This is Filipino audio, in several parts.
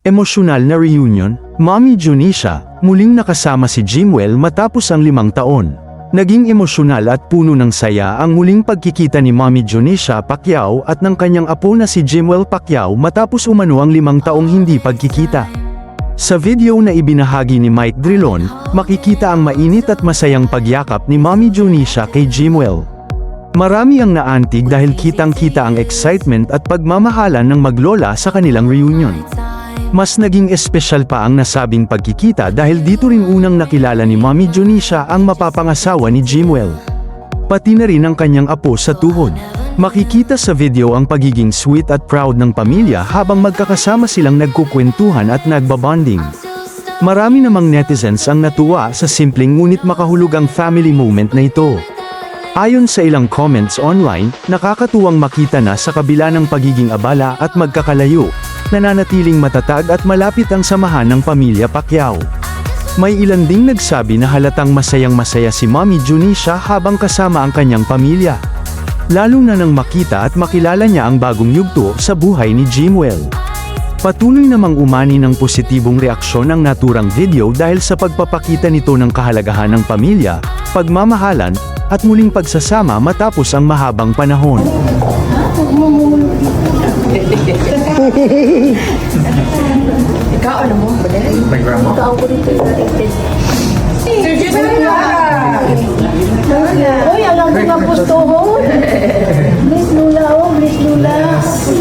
Emosyonal na reunion, Mommy Junisha, muling nakasama si Jimwell matapos ang 5 taon. Naging emosyonal at puno ng saya ang muling pagkikita ni Mommy Junisha Pacquiao at ng kanyang apo na si Jimwell Pacquiao matapos umano ang 5 taong hindi pagkikita. Sa video na ibinahagi ni Mike Drilon, makikita ang mainit at masayang pagyakap ni Mommy Junisha kay Jimwell. Marami ang naantig dahil kitang-kita ang excitement at pagmamahalan ng maglola sa kanilang reunion. Mas naging espesyal pa ang nasabing pagkikita dahil dito rin unang nakilala ni Mommy Junisha ang mapapangasawa ni Jimwell. Pati na rin ang kanyang apo sa tuhod. Makikita sa video ang pagiging sweet at proud ng pamilya habang magkakasama silang nagkukwentuhan at nagbabonding. Marami namang netizens ang natuwa sa simpleng ngunit makahulugang family moment na ito. Ayon sa ilang comments online, nakakatuwang makita na sa kabila ng pagiging abala at magkakalayo, nananatiling matatag at malapit ang samahan ng pamilya Pacquiao. May ilan ding nagsabi na halatang masayang-masaya si Mommy Junisha habang kasama ang kanyang pamilya. Lalo na nang makita at makilala niya ang bagong yugto sa buhay ni Jimwell. Patuloy namang umani ng positibong reaksyon ang naturang video dahil sa pagpapakita nito ng kahalagahan ng pamilya, pagmamahalan, at muling pagsasama matapos ang mahabang panahon. Ikaw, ano mo? Ikaw ko dito. Sir Jessica! Uy, alam mo nga pusto ho? Bless Lula, oh, bless Lula.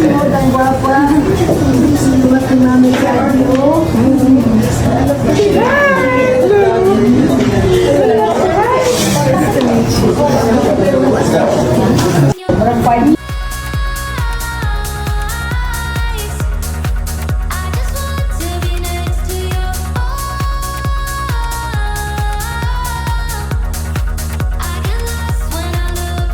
Ang gwapo